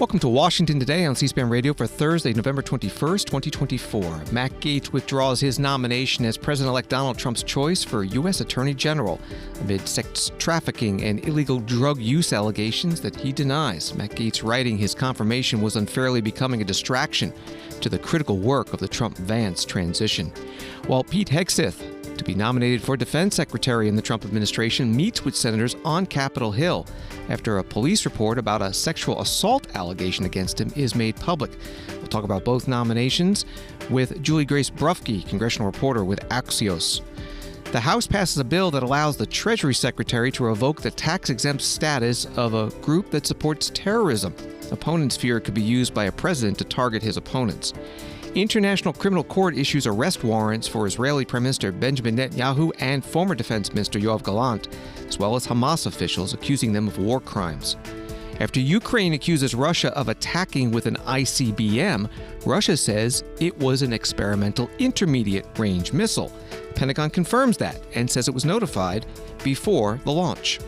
Welcome to Washington Today on C-SPAN Radio for Thursday, November 21st, 2024. Matt Gaetz withdraws his nomination as President-elect Donald Trump's choice for U.S. Attorney General amid sex trafficking and illegal drug use allegations that he denies. Matt Gaetz writing his confirmation was unfairly becoming a distraction to the critical work of the Trump-Vance transition. While Pete Hegseth, to be nominated for Defense Secretary in the Trump administration, meets with senators on Capitol Hill after a police report about a sexual assault allegation against him is made public. We'll talk about both nominations with Juliegrace Brufke, Congressional Reporter with AXIOS. The House passes a bill that allows the Treasury Secretary to revoke the tax-exempt status of a group that supports terrorism. Opponents fear it could be used by a president to target his opponents. International Criminal Court issues arrest warrants for Israeli Prime Minister Benjamin Netanyahu and former Defense Minister Yoav Gallant, as well as Hamas officials accusing them of war crimes. After Ukraine accuses Russia of attacking with an ICBM, Russia says it was an experimental intermediate-range missile. The Pentagon confirms that and says it was notified before the launch.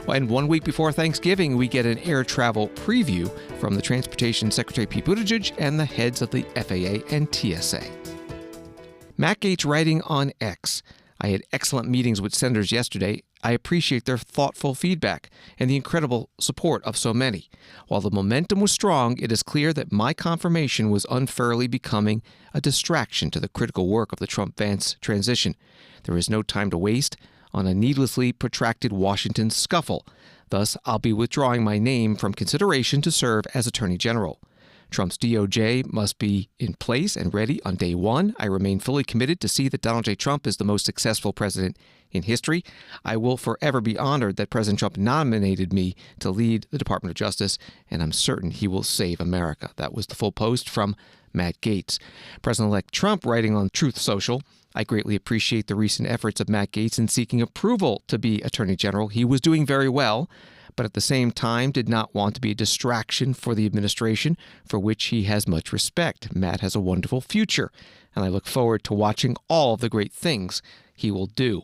And 1 week before Thanksgiving, we get an air travel preview from the Transportation Secretary Pete Buttigieg and the heads of the FAA and TSA. Matt Gaetz writing on X. I had excellent meetings with senators yesterday. I appreciate their thoughtful feedback and the incredible support of so many. While the momentum was strong, it is clear that my confirmation was unfairly becoming a distraction to the critical work of the Trump-Vance transition. There is no time to waste on a needlessly protracted Washington scuffle. Thus, I'll be withdrawing my name from consideration to serve as Attorney General. Trump's DOJ must be in place and ready on day one. I remain fully committed to see that Donald J. Trump is the most successful president in history. I will forever be honored that President Trump nominated me to lead the Department of Justice, and I'm certain he will save America. That was the full post from Matt Gaetz. President-elect Trump writing on Truth Social, I greatly appreciate the recent efforts of Matt Gaetz in seeking approval to be Attorney General. He was doing very well, but at the same time did not want to be a distraction for the administration, for which he has much respect. Matt has a wonderful future, and I look forward to watching all of the great things he will do.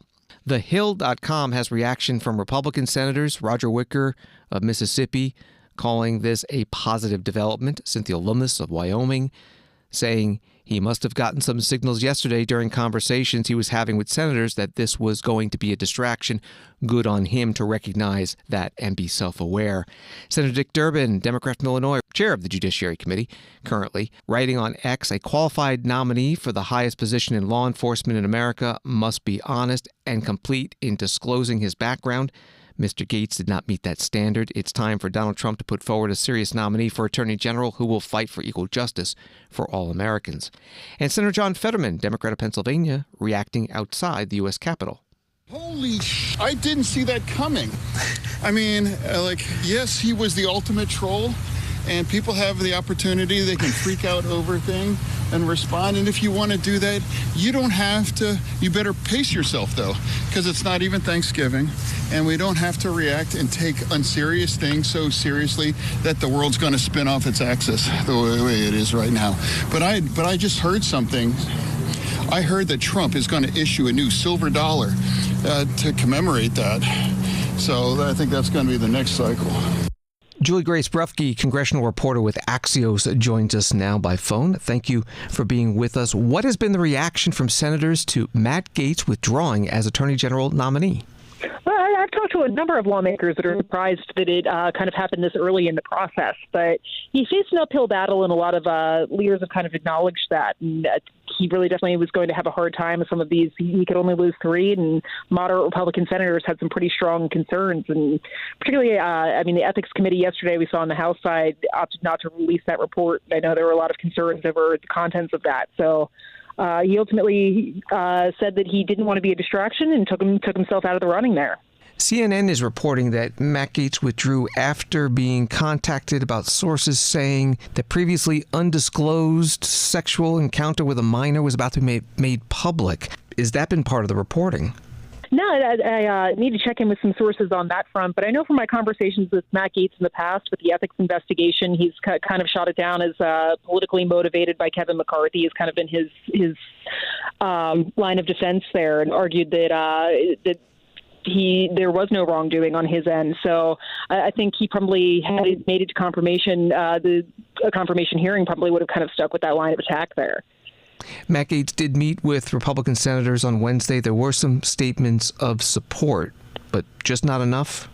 TheHill.com has reaction from Republican senators, Roger Wicker of Mississippi, calling this a positive development. Cynthia Lummis of Wyoming saying he must have gotten some signals yesterday during conversations he was having with senators that this was going to be a distraction. Good on him to recognize that and be self-aware. Senator Dick Durbin, Democrat from Illinois, chair of the Judiciary Committee, currently writing on X, a qualified nominee for the highest position in law enforcement in America must be honest and complete in disclosing his background. Mr. Gaetz did not meet that standard. It's time for Donald Trump to put forward a serious nominee for Attorney General who will fight for equal justice for all Americans. And Senator John Fetterman, Democrat of Pennsylvania, reacting outside the U.S. Capitol. I didn't see that coming. I mean, yes, he was the ultimate troll, and people have the opportunity. They can freak out over things and respond. And if you want to do that, you don't have to. You better pace yourself, though, because it's not even Thanksgiving, and we don't have to react and take unserious things so seriously that the world's going to spin off its axis the way it is right now. But I just heard something. I heard that Trump is going to issue a new silver dollar to commemorate that. So I think that's going to be the next cycle. Juliegrace Brufke, Congressional Reporter with Axios, joins us now by phone. Thank you for being with us. What has been the reaction from senators to Matt Gaetz withdrawing as Attorney General nominee? Well, I've talked to a number of lawmakers that are surprised that it kind of happened this early in the process. But he faced an uphill battle, and a lot of leaders have kind of acknowledged that. And he really definitely was going to have a hard time with some of these. He could only lose 3, and moderate Republican senators had some pretty strong concerns. And particularly, the Ethics Committee yesterday we saw on the House side opted not to release that report. I know there were a lot of concerns over the contents of that. So he ultimately said that he didn't want to be a distraction and took himself out of the running there. CNN is reporting that Matt Gaetz withdrew after being contacted about sources saying that previously undisclosed sexual encounter with a minor was about to be made public. Has that been part of the reporting? No, I need to check in with some sources on that front, but I know from my conversations with Matt Gaetz in the past with the ethics investigation, he's kind of shot it down as politically motivated by Kevin McCarthy. Has kind of been his line of defense there, and argued that there was no wrongdoing on his end. So I think he probably had it made it to confirmation. A confirmation hearing probably would have kind of stuck with that line of attack there. Matt Gaetz did meet with Republican senators on Wednesday. There were some statements of support, but just not enough.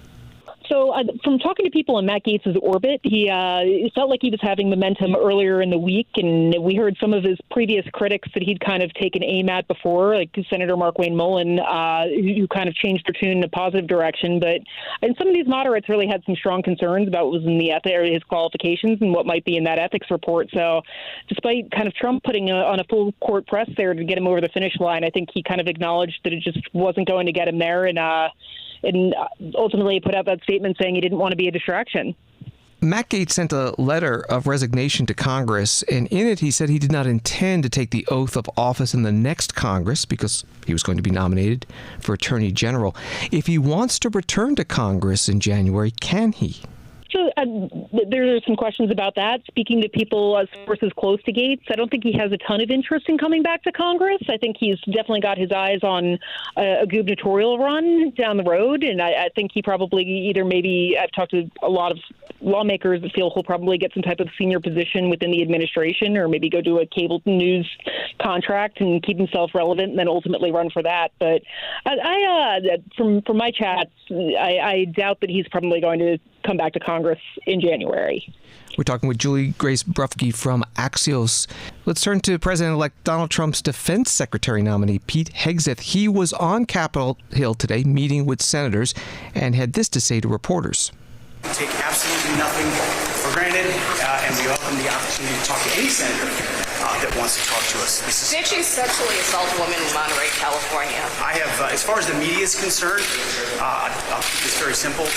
So from talking to people in Matt Gaetz's orbit, it felt like he was having momentum earlier in the week, and we heard some of his previous critics that he'd kind of taken aim at before, like Senator Mark Wayne Mullen, who kind of changed their tune in a positive direction. And some of these moderates really had some strong concerns about what was in his qualifications and what might be in that ethics report. So despite kind of Trump putting on a full court press there to get him over the finish line, I think he kind of acknowledged that it just wasn't going to get him there, and ultimately put out that statement saying he didn't want to be a distraction. Matt Gaetz sent a letter of resignation to Congress, and in it he said he did not intend to take the oath of office in the next Congress because he was going to be nominated for Attorney General. If he wants to return to Congress in January, can he? So there are some questions about that. Speaking to people, sources close to Gaetz, I don't think he has a ton of interest in coming back to Congress. I think he's definitely got his eyes on a gubernatorial run down the road, and I think he probably I've talked to a lot of lawmakers that feel he'll probably get some type of senior position within the administration, or maybe go to a cable news contract and keep himself relevant, and then ultimately run for that. But from my chats, I doubt that he's probably going to come back to Congress in January. We're talking with Juliegrace Brufke from AXIOS. Let's turn to President-elect Donald Trump's defense secretary nominee, Pete Hegseth. He was on Capitol Hill today meeting with senators and had this to say to reporters. We take absolutely nothing for granted, and we welcome the opportunity to talk to any senator that wants to talk to us. Did you sexually assault a woman in Monterey, California? I have, as far as the media is concerned, I'll keep this very simple.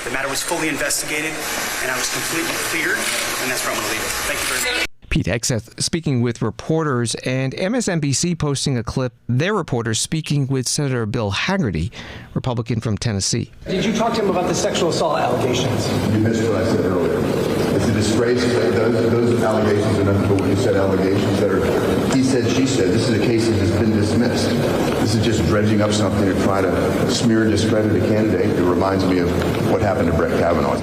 The matter was fully investigated, and I was completely cleared, and that's where I'm going to leave it. Thank you very much. Pete Hegseth speaking with reporters, and MSNBC posting a clip, their reporters speaking with Senator Bill Hagerty, Republican from Tennessee. Did you talk to him about the sexual assault allegations? You missed what I said earlier. It's a disgrace that those allegations are nothing but what you said, allegations that are he said, she said. This is a case that has been dismissed. This is just dredging up something to try to smear and discredit a candidate. It reminds me of what happened to Brett Kavanaugh.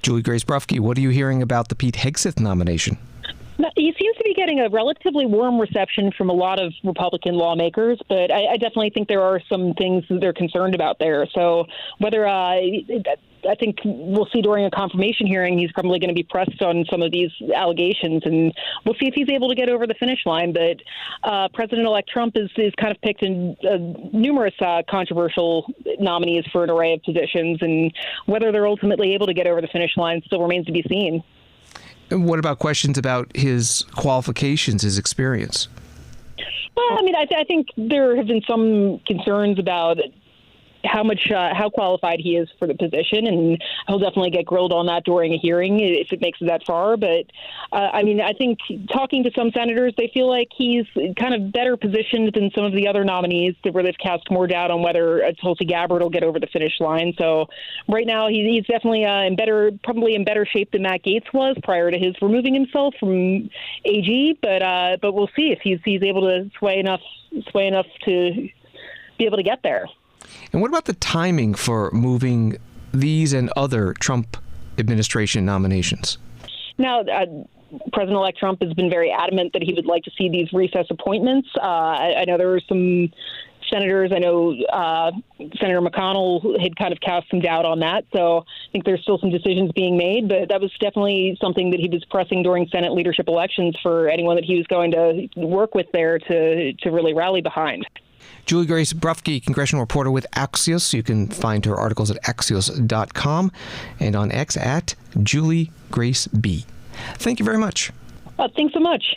Juliegrace Brufke, what are you hearing about the Pete Hegseth nomination? He seems to be getting a relatively warm reception from a lot of Republican lawmakers, but I definitely think there are some things that they're concerned about there. So whether I think we'll see during a confirmation hearing, he's probably going to be pressed on some of these allegations, and we'll see if he's able to get over the finish line. But President-elect Trump is kind of picked in numerous controversial nominees for an array of positions, and whether they're ultimately able to get over the finish line still remains to be seen. And what about questions about his qualifications, his experience? Well, I mean, I think there have been some concerns about how qualified he is for the position, and he'll definitely get grilled on that during a hearing if it makes it that far. But I mean, I think talking to some senators, they feel like he's kind of better positioned than some of the other nominees where they've cast more doubt on whether Tulsi Gabbard will get over the finish line. So right now, he's definitely probably in better shape than Matt Gaetz was prior to his removing himself from AG. But we'll see if he's able to sway enough to be able to get there. And what about the timing for moving these and other Trump administration nominations? Now, President-elect Trump has been very adamant that he would like to see these recess appointments. I know there were some senators. I know Senator McConnell had kind of cast some doubt on that. So I think there's still some decisions being made. But that was definitely something that he was pressing during Senate leadership elections for anyone that he was going to work with there to really rally behind. Juliegrace Brufke, Congressional Reporter with AXIOS. You can find her articles at axios.com and on X at JulieGraceB. Thank you very much. Thanks so much.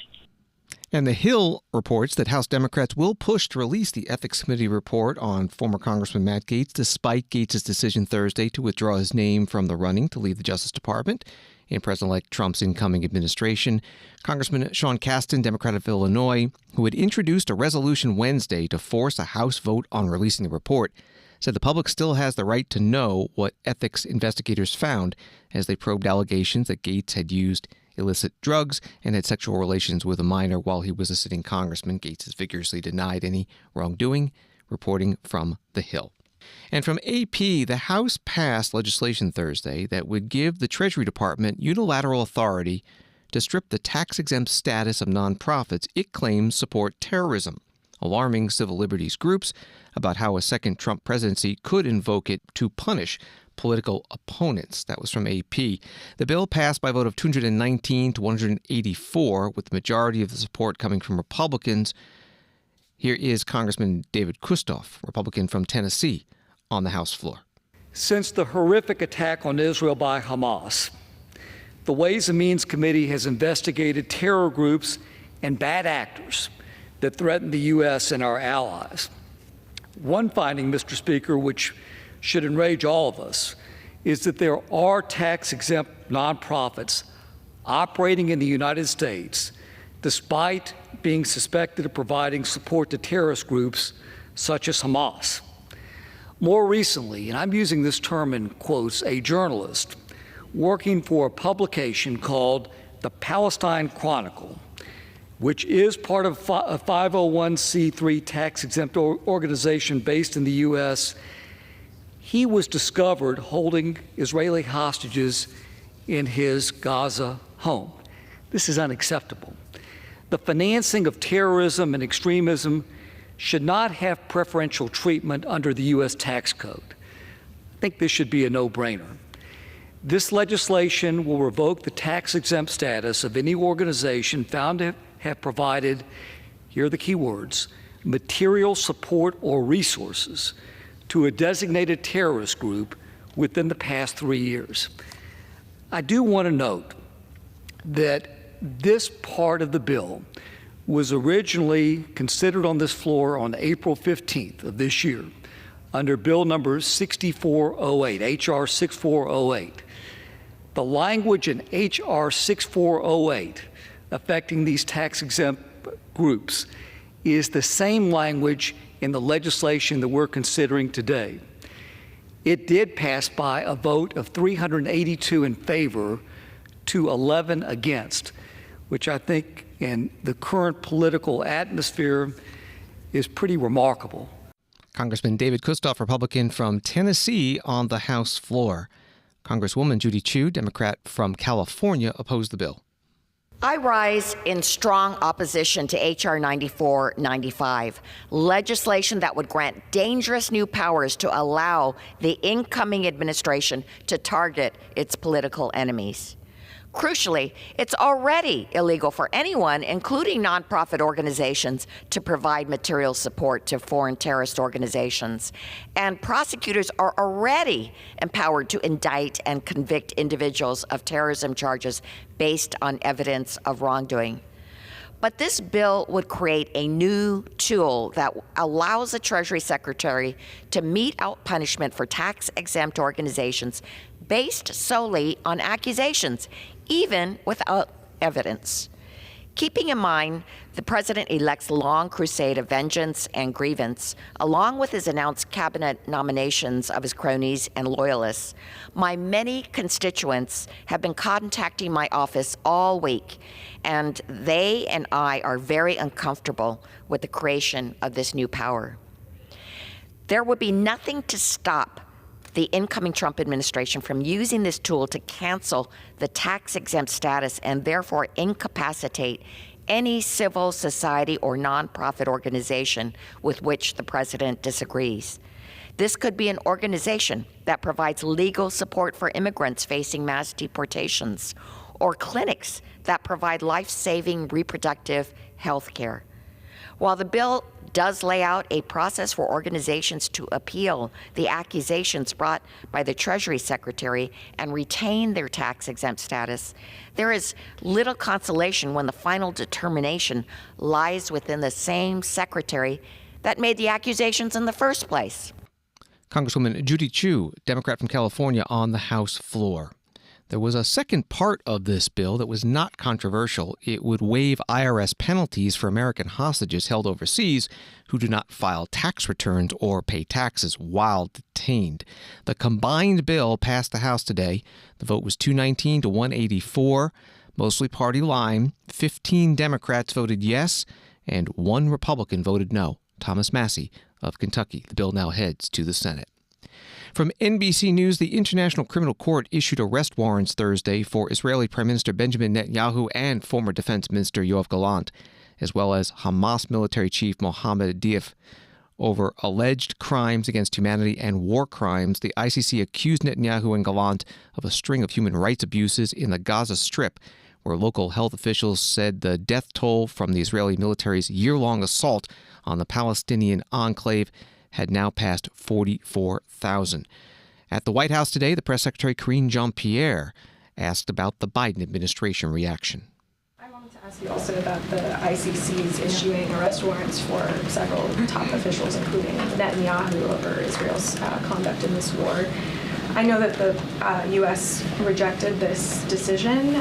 And The Hill reports that House Democrats will push to release the Ethics Committee report on former Congressman Matt Gaetz, despite Gaetz' decision Thursday to withdraw his name from the running to lead the Justice Department in President-elect Trump's incoming administration. Congressman Sean Casten, Democrat of Illinois, who had introduced a resolution Wednesday to force a House vote on releasing the report, said the public still has the right to know what ethics investigators found as they probed allegations that Gaetz had used illicit drugs and had sexual relations with a minor while he was a sitting congressman. Gaetz has vigorously denied any wrongdoing, reporting from The Hill. And from AP, the House passed legislation Thursday that would give the Treasury Department unilateral authority to strip the tax-exempt status of nonprofits it claims support terrorism, alarming civil liberties groups about how a second Trump presidency could invoke it to punish political opponents. That was from AP. The bill passed by a vote of 219 to 184, with the majority of the support coming from Republicans. Here is Congressman David Kustoff, Republican from Tennessee, on the House floor. Since the horrific attack on Israel by Hamas, the Ways and Means Committee has investigated terror groups and bad actors that threaten the U.S. and our allies. One finding, Mr. Speaker, which should enrage all of us, is that there are tax-exempt nonprofits operating in the United States despite being suspected of providing support to terrorist groups such as Hamas. More recently, and I'm using this term in quotes, a journalist working for a publication called the Palestine Chronicle, which is part of a 501c3 tax-exempt organization based in the U.S., he was discovered holding Israeli hostages in his Gaza home. This is unacceptable. The financing of terrorism and extremism should not have preferential treatment under the U.S. tax code. I think this should be a no-brainer. This legislation will revoke the tax-exempt status of any organization found to have provided, here are the key words, material support or resources to a designated terrorist group within the past 3 years. I do want to note that this part of the bill was originally considered on this floor on April 15th of this year under Bill number 6408, H.R. 6408. The language in H.R. 6408 affecting these tax-exempt groups is the same language in the legislation that we're considering today. It did pass by a vote of 382 in favor to 11 against, which I think in the current political atmosphere is pretty remarkable. Congressman David Kustoff, Republican from Tennessee, on the House floor. Congresswoman Judy Chu, Democrat from California, opposed the bill. I rise in strong opposition to H.R. 9495, legislation that would grant dangerous new powers to allow the incoming administration to target its political enemies. Crucially, it's already illegal for anyone, including nonprofit organizations, to provide material support to foreign terrorist organizations. And prosecutors are already empowered to indict and convict individuals of terrorism charges based on evidence of wrongdoing. But this bill would create a new tool that allows the Treasury Secretary to mete out punishment for tax-exempt organizations based solely on accusations, even without evidence. Keeping in mind the president-elect's long crusade of vengeance and grievance, along with his announced cabinet nominations of his cronies and loyalists, my many constituents have been contacting my office all week, and they and I are very uncomfortable with the creation of this new power. There would be nothing to stop the incoming Trump administration from using this tool to cancel the tax-exempt status and therefore incapacitate any civil society or nonprofit organization with which the president disagrees. This could be an organization that provides legal support for immigrants facing mass deportations, or clinics that provide life-saving reproductive health care. While the bill does lay out a process for organizations to appeal the accusations brought by the Treasury Secretary and retain their tax-exempt status, there is little consolation when the final determination lies within the same secretary that made the accusations in the first place. Congresswoman Judy Chu, Democrat from California, on the House floor. There was a second part of this bill that was not controversial. It would waive IRS penalties for American hostages held overseas who do not file tax returns or pay taxes while detained. The combined bill passed the House today. The vote was 219 to 184, mostly party line. 15 Democrats voted yes, and 1 Republican voted no. Thomas Massie of Kentucky. The bill now heads to the Senate. From NBC News, the International Criminal Court issued arrest warrants Thursday for Israeli Prime Minister Benjamin Netanyahu and former Defense Minister Yoav Gallant, as well as Hamas military chief Mohammed Deif. Over alleged crimes against humanity and war crimes, the ICC accused Netanyahu and Gallant of a string of human rights abuses in the Gaza Strip, where local health officials said the death toll from the Israeli military's year-long assault on the Palestinian enclave had now passed 44,000. At the White House today, the press secretary Karine Jean-Pierre asked about the Biden administration reaction. I wanted to ask you also about the ICC's issuing arrest warrants for several top officials, including Netanyahu, over Israel's conduct in this war. I know that the U.S. rejected this decision.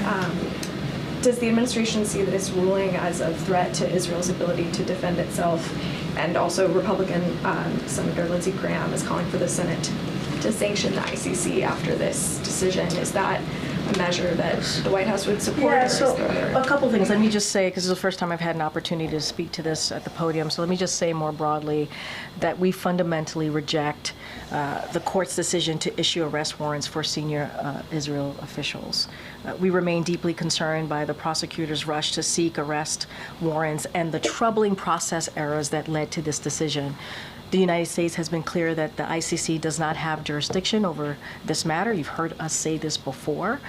Does the administration see this ruling as a threat to Israel's ability to defend itself? And also Republican Senator Lindsey Graham is calling for the Senate to sanction the ICC after this decision. Is that a measure that the White House would support? Yeah, so a couple things. Let me just say, because this is the first time I've had an opportunity to speak to this at the podium, so let me just say more broadly that we fundamentally reject the court's decision to issue arrest warrants for senior Israel officials. We remain deeply concerned by the prosecutor's rush to seek arrest warrants and the troubling process errors that led to this decision. The United States has been clear that the ICC does not have jurisdiction over this matter. You've heard us say this before.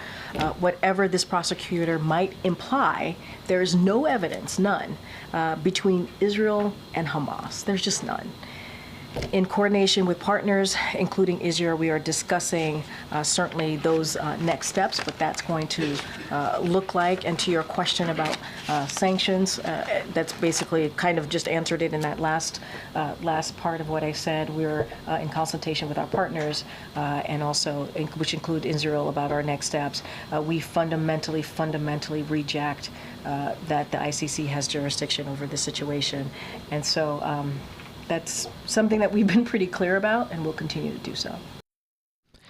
Whatever this prosecutor might imply, there is no evidence, none, between Israel and Hamas. There's just none. In coordination with partners, including Israel, we are discussing certainly those next steps, what that's going to look like. And to your question about sanctions, that's basically kind of just answered it in that last part of what I said. We're in consultation with our partners and also, which include Israel, about our next steps. We fundamentally reject that the ICC has jurisdiction over this situation. And so that's something that we've been pretty clear about, and we'll continue to do so.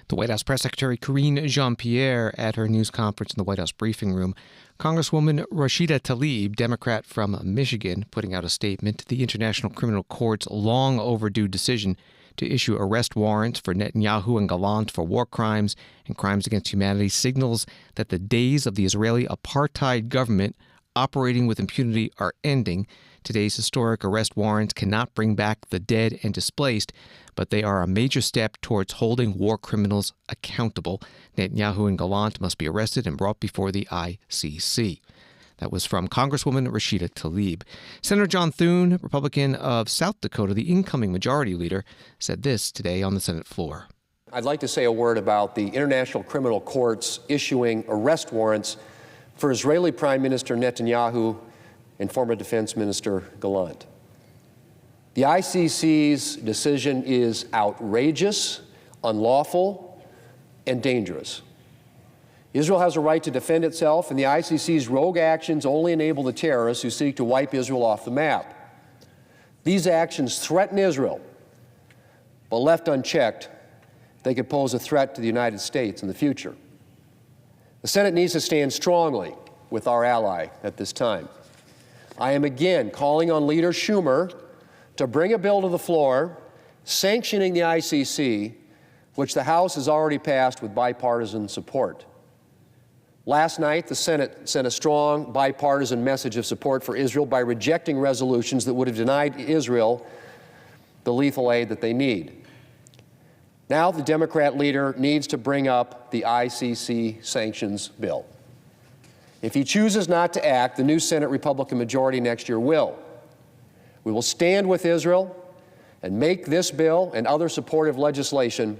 The White House Press Secretary Karine Jean-Pierre at her news conference in the White House briefing room. Congresswoman Rashida Tlaib, Democrat from Michigan, putting out a statement. The International Criminal Court's long overdue decision to issue arrest warrants for Netanyahu and Gallant for war crimes and crimes against humanity signals that the days of the Israeli apartheid government operating with impunity are ending. Today's historic arrest warrants cannot bring back the dead and displaced, but they are a major step towards holding war criminals accountable. Netanyahu and Gallant must be arrested and brought before the ICC. That was from Congresswoman Rashida Tlaib. Senator John Thune, Republican of South Dakota, the incoming majority leader, said this today on the Senate floor. I'd like to say a word about the International Criminal Court's issuing arrest warrants for Israeli Prime Minister Netanyahu and former Defense Minister Gallant. The ICC's decision is outrageous, unlawful, and dangerous. Israel has a right to defend itself, and the ICC's rogue actions only enable the terrorists who seek to wipe Israel off the map. These actions threaten Israel, but left unchecked, they could pose a threat to the United States in the future. The Senate needs to stand strongly with our ally at this time. I am again calling on Leader Schumer to bring a bill to the floor sanctioning the ICC, which the House has already passed with bipartisan support. Last night, the Senate sent a strong bipartisan message of support for Israel by rejecting resolutions that would have denied Israel the lethal aid that they need. Now the Democrat leader needs to bring up the ICC sanctions bill. If he chooses not to act, the new Senate Republican majority next year will. We will stand with Israel and make this bill and other supportive legislation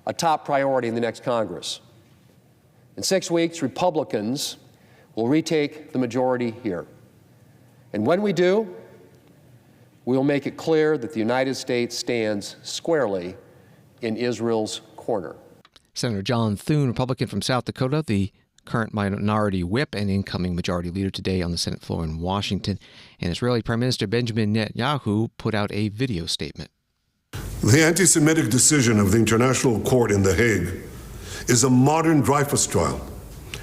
a top priority in the next Congress. In 6 weeks, Republicans will retake the majority here. And when we do, we will make it clear that the United States stands squarely in Israel's corner. Senator John Thune, Republican from South Dakota, the current minority whip and incoming majority leader, today on the Senate floor in Washington. And Israeli Prime Minister Benjamin Netanyahu put out a video statement. The anti-Semitic decision of the International Court in The Hague is a modern Dreyfus trial,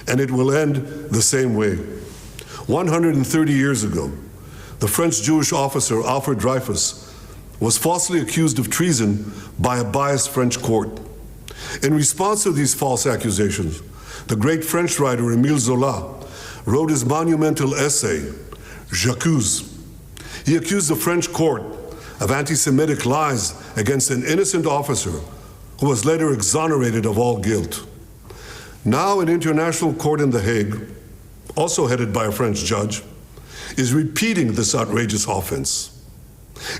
and it will end the same way. 130 years ago, the French Jewish officer Alfred Dreyfus was falsely accused of treason by a biased French court. In response to these false accusations, the great French writer Émile Zola wrote his monumental essay, J'accuse. He accused the French court of anti-Semitic lies against an innocent officer who was later exonerated of all guilt. Now an international court in The Hague, also headed by a French judge, is repeating this outrageous offense.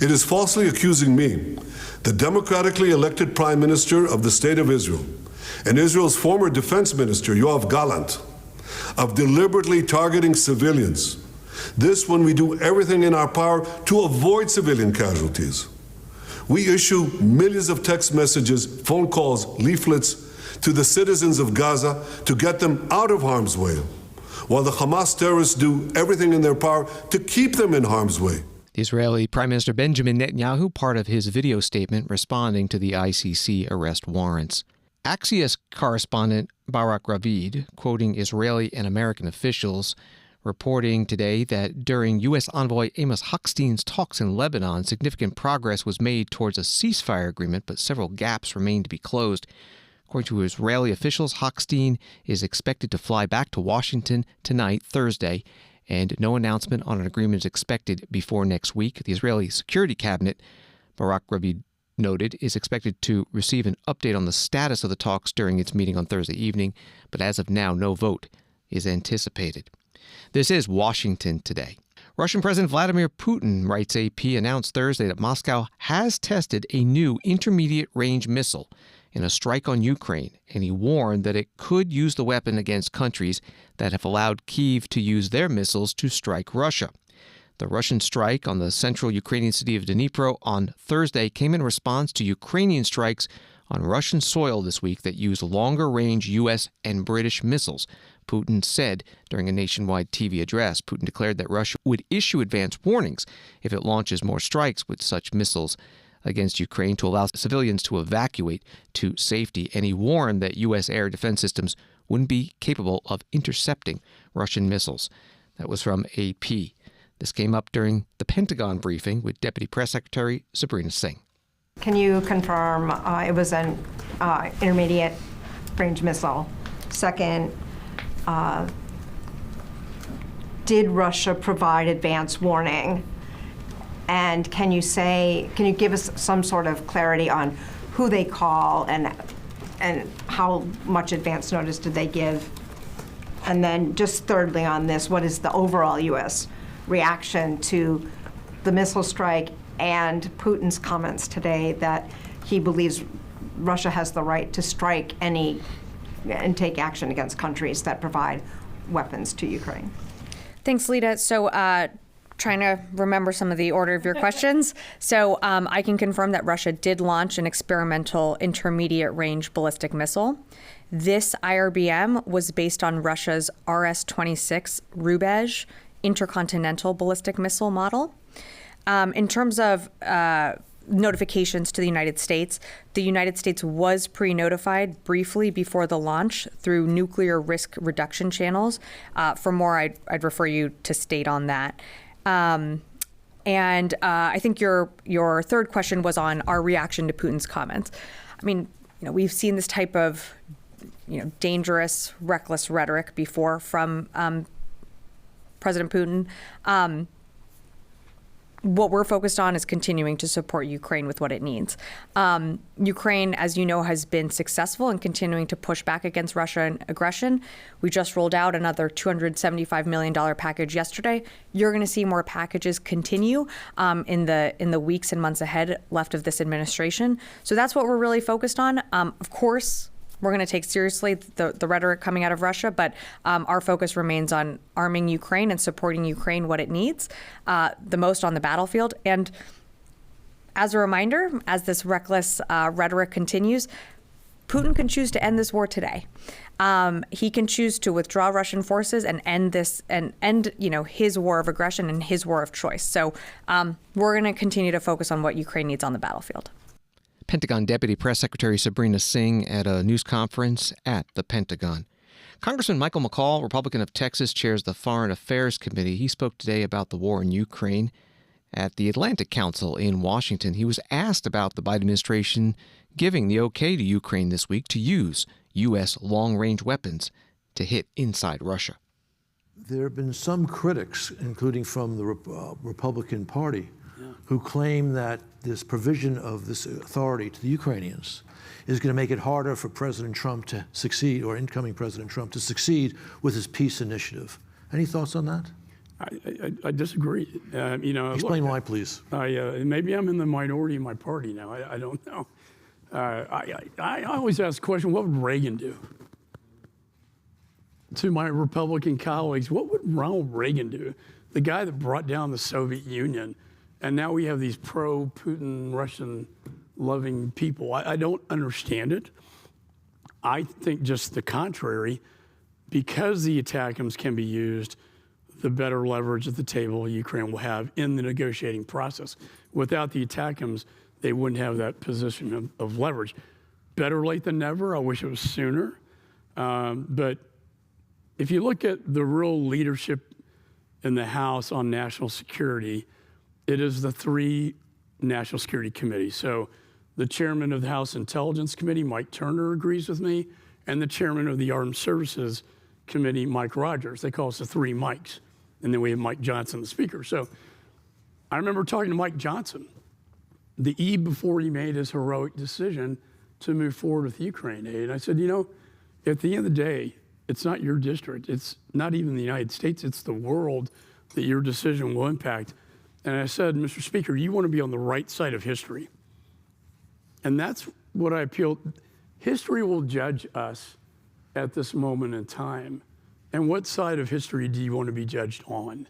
It is falsely accusing me, the democratically elected Prime Minister of the State of Israel, and Israel's former Defense Minister, Yoav Gallant, of deliberately targeting civilians. This when we do everything in our power to avoid civilian casualties. We issue millions of text messages, phone calls, leaflets to the citizens of Gaza to get them out of harm's way, while the Hamas terrorists do everything in their power to keep them in harm's way. The Israeli Prime Minister Benjamin Netanyahu, part of his video statement responding to the ICC arrest warrants. AXIOS correspondent Barak Ravid, quoting Israeli and American officials, reporting today that during U.S. envoy Amos Hochstein's talks in Lebanon, significant progress was made towards a ceasefire agreement, but several gaps remain to be closed. According to Israeli officials, Hochstein is expected to fly back to Washington tonight, Thursday, and no announcement on an agreement is expected before next week. The Israeli Security Cabinet, Barak Ravid noted, is expected to receive an update on the status of the talks during its meeting on Thursday evening, but as of now, no vote is anticipated. This is Washington today. Russian President Vladimir Putin, writes AP, announced Thursday that Moscow has tested a new intermediate-range missile in a strike on Ukraine, and he warned that it could use the weapon against countries that have allowed Kyiv to use their missiles to strike Russia. The Russian strike on the central Ukrainian city of Dnipro on Thursday came in response to Ukrainian strikes on Russian soil this week that used longer-range U.S. and British missiles. Putin said during a nationwide TV address. Putin declared that Russia would issue advance warnings if it launches more strikes with such missiles against Ukraine to allow civilians to evacuate to safety, and he warned that U.S. air defense systems wouldn't be capable of intercepting Russian missiles. That was from AP. This came up during the Pentagon briefing with Deputy Press Secretary Sabrina Singh. Can you confirm it was an intermediate range missile? Second, did Russia provide advance warning? And can you give us some sort of clarity on who they call and how much advance notice did they give? And then just thirdly on this, what is the overall U.S. reaction to the missile strike and Putin's comments today that he believes Russia has the right to strike any and take action against countries that provide weapons to Ukraine? Thanks, Lita. So trying to remember some of the order of your questions. So I can confirm that Russia did launch an experimental intermediate-range ballistic missile. This IRBM was based on Russia's RS-26 Rubezh intercontinental ballistic missile model. In terms of notifications to the United States was pre-notified briefly before the launch through nuclear risk reduction channels. For more, I'd refer you to state on that. And I think your third question was on our reaction to Putin's comments. I mean, we've seen this type of, dangerous, reckless rhetoric before from President Putin. What we're focused on is continuing to support Ukraine with what it needs. Ukraine, as you know, has been successful in continuing to push back against Russian aggression. We just rolled out another $275 million package yesterday. You're going to see more packages continue in the weeks and months ahead left of this administration. So that's what we're really focused on. Of course, we're going to take seriously the rhetoric coming out of Russia, but our focus remains on arming Ukraine and supporting Ukraine what it needs the most on the battlefield. And as a reminder, as this reckless rhetoric continues, Putin can choose to end this war today. He can choose to withdraw Russian forces and end this and end, his war of aggression and his war of choice. So we're going to continue to focus on what Ukraine needs on the battlefield. Pentagon Deputy Press Secretary Sabrina Singh at a news conference at the Pentagon. Congressman Michael McCaul, Republican of Texas, chairs the Foreign Affairs Committee. He spoke today about the war in Ukraine at the Atlantic Council in Washington. He was asked about the Biden administration giving the okay to Ukraine this week to use U.S. long-range weapons to hit inside Russia. There have been some critics, including from the Republican Party, who claim that this provision of this authority to the Ukrainians is going to make it harder for President Trump to succeed, or incoming President Trump to succeed with his peace initiative. Any thoughts on that? I disagree. Explain why, please. Maybe I'm in the minority in my party now. I don't know. I always ask the question, what would Reagan do? To my Republican colleagues, what would Ronald Reagan do? The guy that brought down the Soviet Union, and now we have these pro-Putin, Russian-loving people. I don't understand it. I think just the contrary. Because the ATACMS can be used, the better leverage at the table Ukraine will have in the negotiating process. Without the ATACMS, they wouldn't have that position of leverage. Better late than never. I wish it was sooner. But if you look at the real leadership in the House on national security, it is the three national security committees. So the chairman of the House Intelligence Committee, Mike Turner, agrees with me, and the chairman of the Armed Services Committee, Mike Rogers. They call us the three Mikes. And then we have Mike Johnson, the speaker. So I remember talking to Mike Johnson the eve before he made his heroic decision to move forward with Ukraine aid. And I said, at the end of the day, it's not your district. It's not even the United States. It's the world that your decision will impact. And I said, Mr. Speaker, you want to be on the right side of history. And that's what I appealed. History will judge us at this moment in time. And what side of history do you want to be judged on?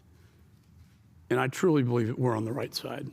And I truly believe that we're on the right side.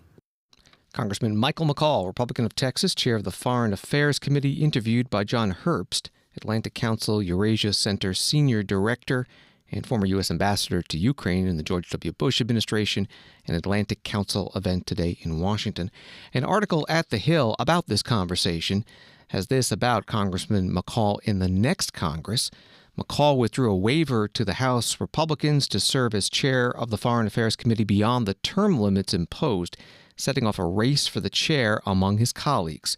Congressman Michael McCaul, Republican of Texas, chair of the Foreign Affairs Committee, interviewed by John Herbst, Atlantic Council Eurasia Center Senior Director and former U.S. Ambassador to Ukraine in the George W. Bush administration, an Atlantic Council event today in Washington. An article at The Hill about this conversation has this about Congressman McCaul in the next Congress. McCaul withdrew a waiver to the House Republicans to serve as chair of the Foreign Affairs Committee beyond the term limits imposed, setting off a race for the chair among his colleagues.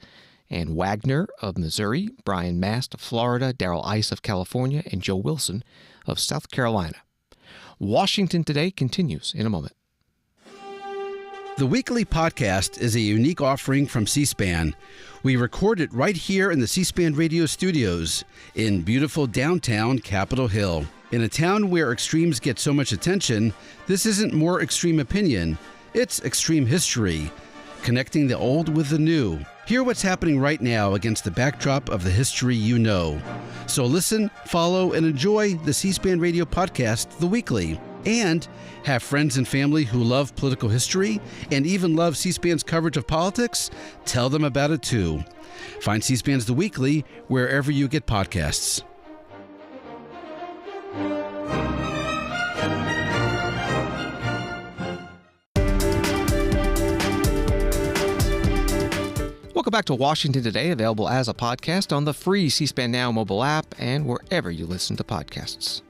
Ann Wagner of Missouri, Brian Mast of Florida, Darrell Ice of California, and Joe Wilson of South Carolina. Washington Today continues in a moment. The weekly podcast is a unique offering from C-SPAN. We record it right here in the C-SPAN radio studios in beautiful downtown Capitol Hill. In a town where extremes get so much attention, this isn't more extreme opinion, it's extreme history, connecting the old with the new. Hear what's happening right now against the backdrop of the history you know. So listen, follow, and enjoy the C-SPAN radio podcast, The Weekly. And have friends and family who love political history and even love C-SPAN's coverage of politics? Tell them about it too. Find C-SPAN's The Weekly wherever you get podcasts. Welcome back to Washington Today, available as a podcast on the free C-SPAN Now mobile app and wherever you listen to podcasts.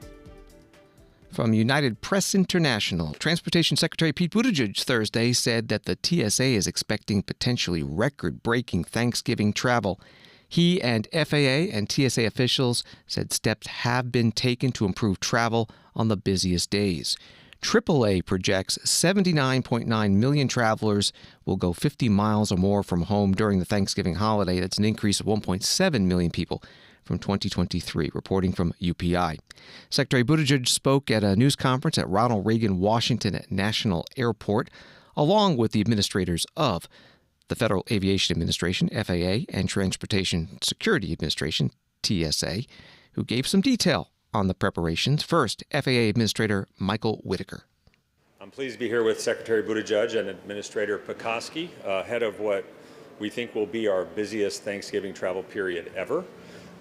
From United Press International, Transportation Secretary Pete Buttigieg Thursday said that the TSA is expecting potentially record-breaking Thanksgiving travel. He and FAA and TSA officials said steps have been taken to improve travel on the busiest days. AAA projects 79.9 million travelers will go 50 miles or more from home during the Thanksgiving holiday. That's an increase of 1.7 million people from 2023, reporting from UPI. Secretary Buttigieg spoke at a news conference at Ronald Reagan Washington National Airport, along with the administrators of the Federal Aviation Administration, FAA, and Transportation Security Administration, TSA, who gave some detail on the preparations. First, FAA Administrator Michael Whitaker. I'm pleased to be here with Secretary Buttigieg and Administrator Pekoski ahead of what we think will be our busiest Thanksgiving travel period ever.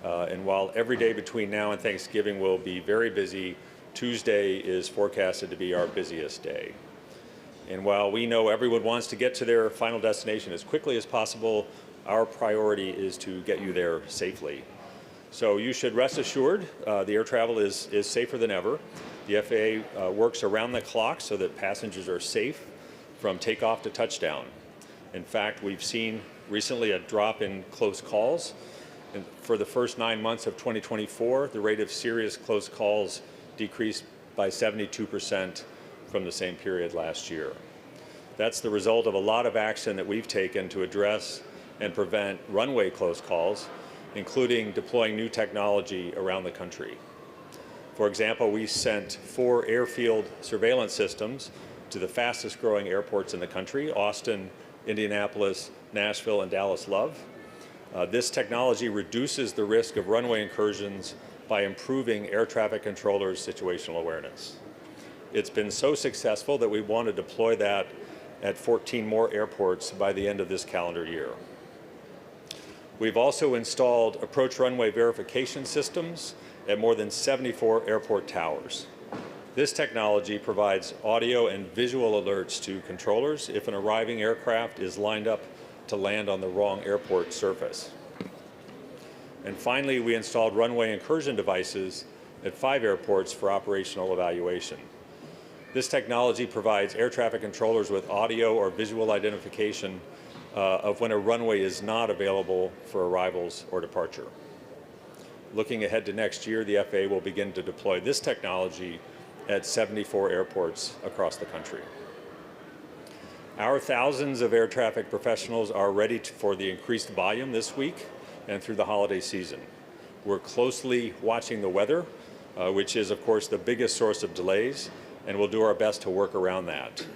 And while every day between now and Thanksgiving will be very busy, Tuesday is forecasted to be our busiest day. And while we know everyone wants to get to their final destination as quickly as possible, our priority is to get you there safely. So you should rest assured the air travel is safer than ever. The FAA works around the clock so that passengers are safe from takeoff to touchdown. In fact, we've seen recently a drop in close calls. And for the first 9 months of 2024, the rate of serious close calls decreased by 72% from the same period last year. That's the result of a lot of action that we've taken to address and prevent runway close calls, including deploying new technology around the country. For example, we sent 4 airfield surveillance systems to the fastest growing airports in the country, Austin, Indianapolis, Nashville, and Dallas Love. This technology reduces the risk of runway incursions by improving air traffic controllers' situational awareness. It's been so successful that we want to deploy that at 14 more airports by the end of this calendar year. We've also installed approach runway verification systems at more than 74 airport towers. This technology provides audio and visual alerts to controllers if an arriving aircraft is lined up to land on the wrong airport surface. And finally, we installed runway incursion devices at 5 airports for operational evaluation. This technology provides air traffic controllers with audio or visual identification of when a runway is not available for arrivals or departure. Looking ahead to next year, the FAA will begin to deploy this technology at 74 airports across the country. Our thousands of air traffic professionals are ready for the increased volume this week and through the holiday season. We're closely watching the weather, which is, of course, the biggest source of delays, and we'll do our best to work around that.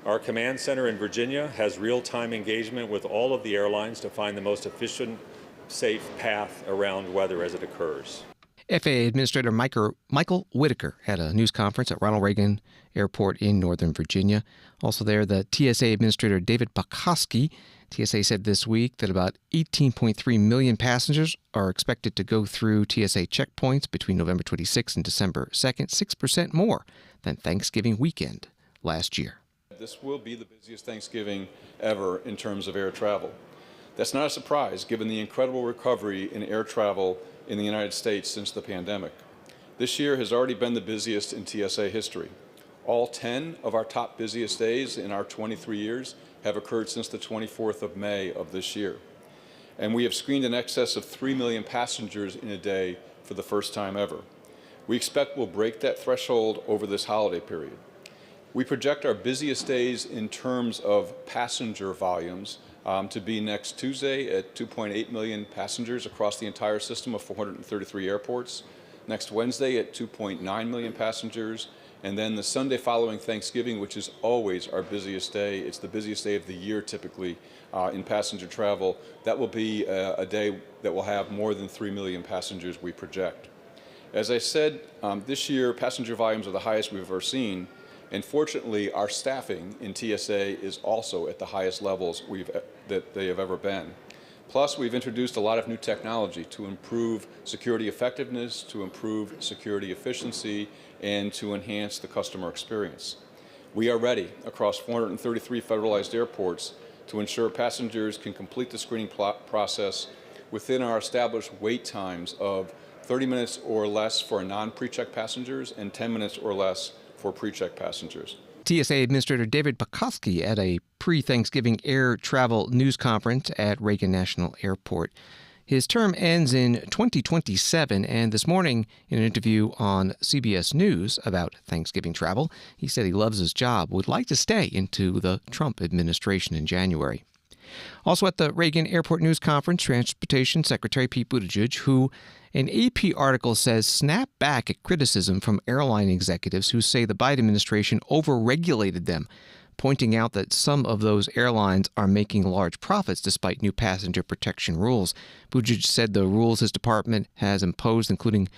Our command center in Virginia has real-time engagement with all of the airlines to find the most efficient, safe path around weather as it occurs. FAA Administrator Michael Whitaker had a news conference at Ronald Reagan Airport in Northern Virginia. Also there, the TSA Administrator David Pekoske. TSA said this week that about 18.3 million passengers are expected to go through TSA checkpoints between November 26th and December 2nd, 6% more than Thanksgiving weekend last year. This will be the busiest Thanksgiving ever in terms of air travel. That's not a surprise, given the incredible recovery in air travel in the United States since the pandemic. This year has already been the busiest in TSA history. All 10 of our top busiest days in our 23 years have occurred since the 24th of May of this year. And we have screened in excess of 3 million passengers in a day for the first time ever. We expect we'll break that threshold over this holiday period. We project our busiest days in terms of passenger volumes to be next Tuesday at 2.8 million passengers across the entire system of 433 airports, next Wednesday at 2.9 million passengers, and then the Sunday following Thanksgiving, which is always our busiest day. It's the busiest day of the year typically in passenger travel. That will be a day that will have more than 3 million passengers, we project. As I said, this year passenger volumes are the highest we've ever seen. And fortunately, our staffing in TSA is also at the highest levels that they have ever been. Plus, we've introduced a lot of new technology to improve security effectiveness, to improve security efficiency, and to enhance the customer experience. We are ready across 433 federalized airports to ensure passengers can complete the screening process within our established wait times of 30 minutes or less for non-pre-check passengers and 10 minutes or less for pre-check passengers. TSA Administrator David Pekoske at a pre-Thanksgiving air travel news conference at Reagan National Airport. His term ends in 2027, and this morning in an interview on CBS News about Thanksgiving travel, he said he loves his job, would like to stay into the Trump administration in January. Also at the Reagan Airport News Conference, Transportation Secretary Pete Buttigieg, who an AP article says snapped back at criticism from airline executives who say the Biden administration overregulated them, pointing out that some of those airlines are making large profits despite new passenger protection rules. Buttigieg said the rules his department has imposed, including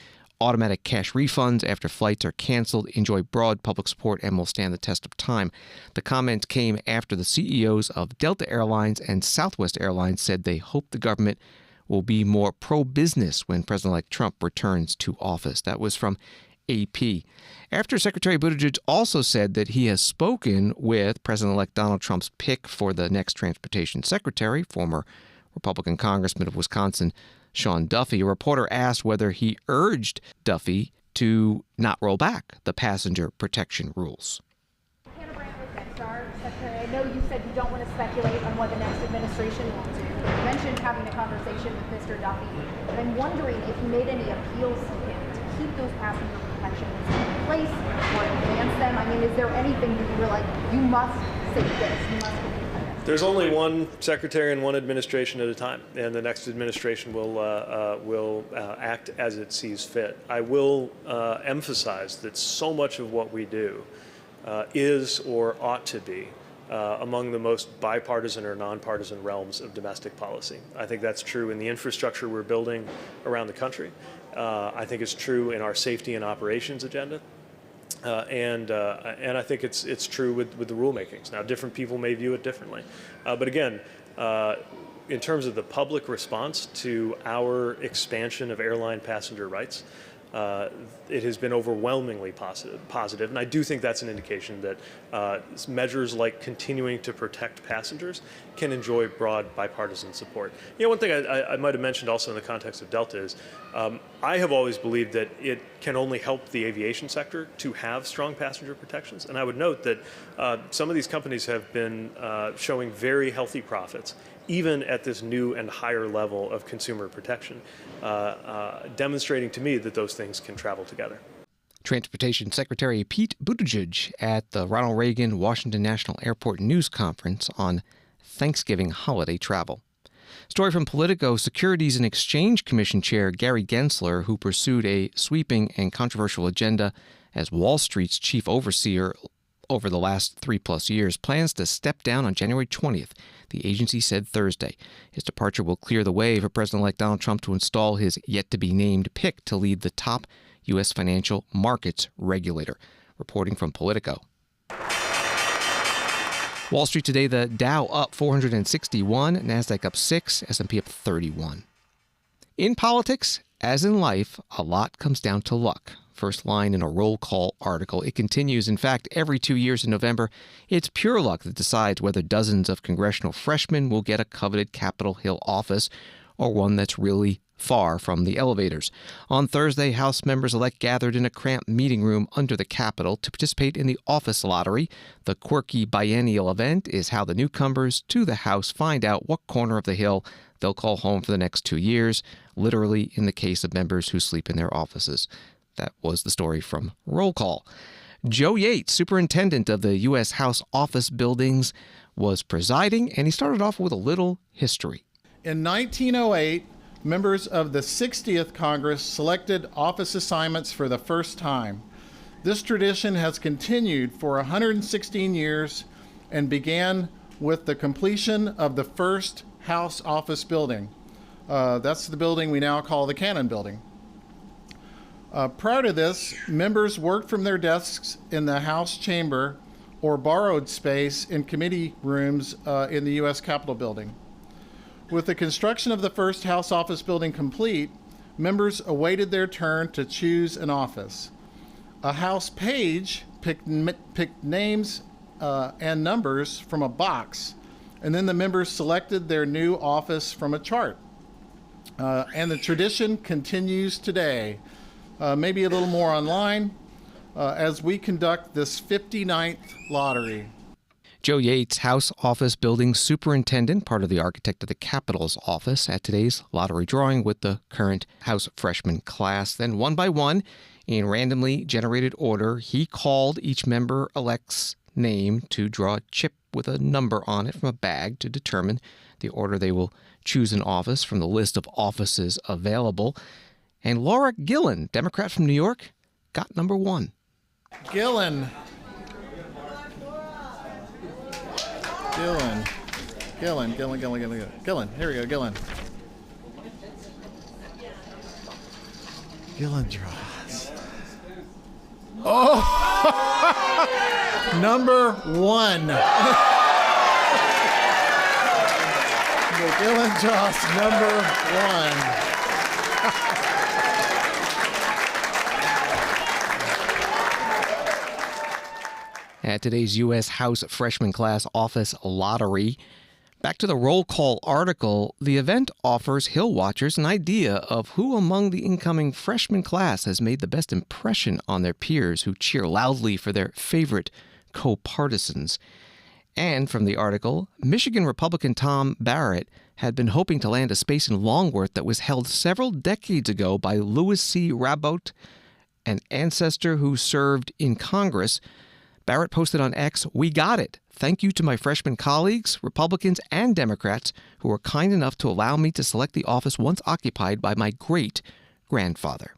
automatic cash refunds after flights are canceled, enjoy broad public support and will stand the test of time. The comment came after the CEOs of Delta Airlines and Southwest Airlines said they hope the government will be more pro-business when President-elect Trump returns to office. That was from AP. After Secretary Buttigieg also said that he has spoken with President-elect Donald Trump's pick for the next transportation secretary, former Republican Congressman of Wisconsin, Sean Duffy. A reporter asked whether he urged Duffy to not roll back the passenger protection rules. Secretary, I don't want to speculate on what the next administration will do. You mentioned having a conversation with Mr. Duffy, but I'm wondering if you made any appeals to him to keep those passenger protections in place or advance them. I mean, is there anything that you were like, you must say this, you must believe this? There's only one secretary and one administration at a time, and the next administration will act as it sees fit. I will emphasize that so much of what we do is or ought to be among the most bipartisan or nonpartisan realms of domestic policy. I think that's true in the infrastructure we're building around the country. I think it's true in our safety and operations agenda. And I think it's true with the rulemakings. Now, different people may view it differently. But again, in terms of the public response to our expansion of airline passenger rights, it has been overwhelmingly positive. And I do think that's an indication that measures like continuing to protect passengers can enjoy broad bipartisan support. You know, one thing I might have mentioned also in the context of Delta is I have always believed that it can only help the aviation sector to have strong passenger protections. And I would note that some of these companies have been showing very healthy profits, even at this new and higher level of consumer protection, demonstrating to me that those things can travel together. Transportation Secretary Pete Buttigieg at the Ronald Reagan Washington National Airport News Conference on Thanksgiving holiday travel. Story from Politico. Securities and Exchange Commission Chair Gary Gensler, who pursued a sweeping and controversial agenda as Wall Street's chief overseer over the last 3+ years, plans to step down on January 20th, the agency said Thursday. His departure will clear the way for President-elect Donald Trump to install his yet-to-be-named pick to lead the top U.S. financial markets regulator. Reporting from Politico. Wall Street today, the Dow up 461, NASDAQ up 6, S&P up 31. In politics, as in life, a lot comes down to luck. First line in a roll call article. It continues. In fact, every 2 years in November, it's pure luck that decides whether dozens of congressional freshmen will get a coveted Capitol Hill office or one that's really far from the elevators. On Thursday, House members-elect gathered in a cramped meeting room under the Capitol to participate in the office lottery. The quirky biennial event is how the newcomers to the House find out what corner of the Hill they'll call home for the next 2 years, literally in the case of members who sleep in their offices. That was the story from Roll Call. Joe Gaetz, superintendent of the U.S. House office buildings, was presiding, and he started off with a little history. In 1908, members of the 60th Congress selected office assignments for the first time. This tradition has continued for 116 years and began with the completion of the first House office building. That's the building we now call the Cannon Building. Prior to this, members worked from their desks in the House chamber or borrowed space in committee rooms in the U.S. Capitol building. With the construction of the first House office building complete, members awaited their turn to choose an office. A House page picked names and numbers from a box, and then the members selected their new office from a chart. And the tradition continues today. Maybe a little more online, as we conduct this 59th lottery. Joe Gaetz, House Office Building Superintendent, part of the architect of the Capitol's office at today's lottery drawing with the current House freshman class. Then one by one, in randomly generated order, he called each member-elect's name to draw a chip with a number on it from a bag to determine the order they will choose an office from the list of offices available. And Laura Gillen, Democrat from New York, got number 1. Gillen, here we go, Gillen. Gillen draws. Oh! Number 1. Gillen draws number 1. At today's U.S. House freshman class office lottery. Back to the roll call article, the event offers Hill watchers an idea of who among the incoming freshman class has made the best impression on their peers who cheer loudly for their favorite co-partisans. And from the article, Michigan Republican Tom Barrett had been hoping to land a space in Longworth that was held several decades ago by Louis C. Rabot, an ancestor who served in Congress. Barrett posted on X, "We got it. Thank you to my freshman colleagues, Republicans and Democrats, who were kind enough to allow me to select the office once occupied by my great-grandfather."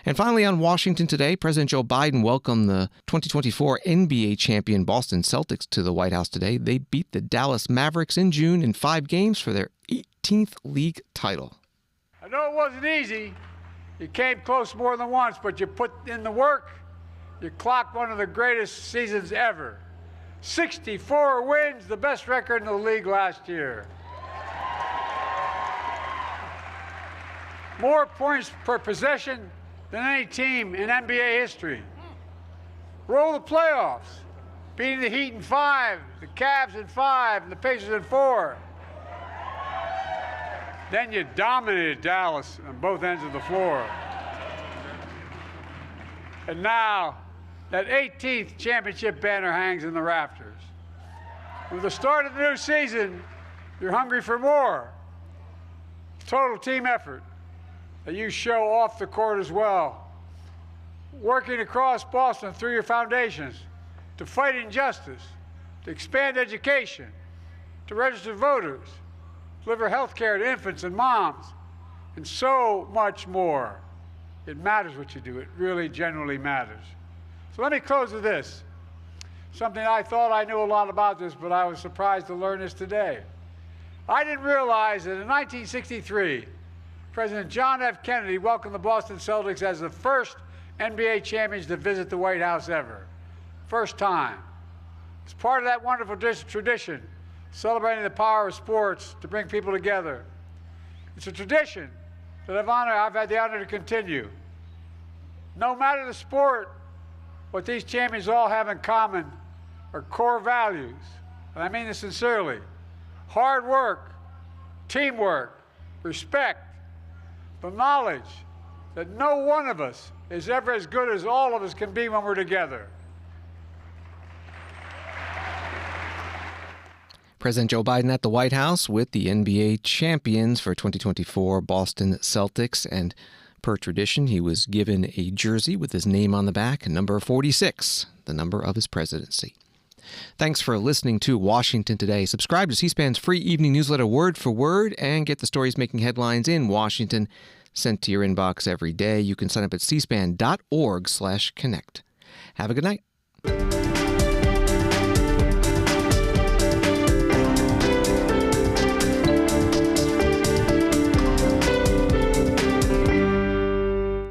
And finally, on Washington today, President Joe Biden welcomed the 2024 NBA champion Boston Celtics to the White House today. They beat the Dallas Mavericks in June in 5 games for their 18th league title. I know it wasn't easy. You came close more than once, but you put in the work. You clocked one of the greatest seasons ever. 64 wins, the best record in the league last year. More points per possession than any team in NBA history. Roll the playoffs, beating the Heat in 5, the Cavs in 5, and the Pacers in 4. Then you dominated Dallas on both ends of the floor. And now, that 18th championship banner hangs in the rafters. With the start of the new season, you're hungry for more. Total team effort that you show off the court as well. Working across Boston through your foundations to fight injustice, to expand education, to register voters, deliver health care to infants and moms, and so much more. It matters what you do. It really genuinely matters. So let me close with this. Something I thought I knew a lot about this, but I was surprised to learn this today. I didn't realize that in 1963, President John F. Kennedy welcomed the Boston Celtics as the first NBA champions to visit the White House ever. First time. It's part of that wonderful tradition, celebrating the power of sports to bring people together. It's a tradition that I've had the honor to continue. No matter the sport, what these champions all have in common are core values, and I mean this sincerely. Hard work, teamwork, respect, the knowledge that no one of us is ever as good as all of us can be when we're together. President Joe Biden at the White House with the NBA champions for 2024 Boston Celtics. And per tradition, he was given a jersey with his name on the back, number 46, the number of his presidency. Thanks for listening to Washington Today. Subscribe to C-SPAN's free evening newsletter Word for Word and get the stories making headlines in Washington sent to your inbox every day. You can sign up at cspan.org/connect. Have a good night.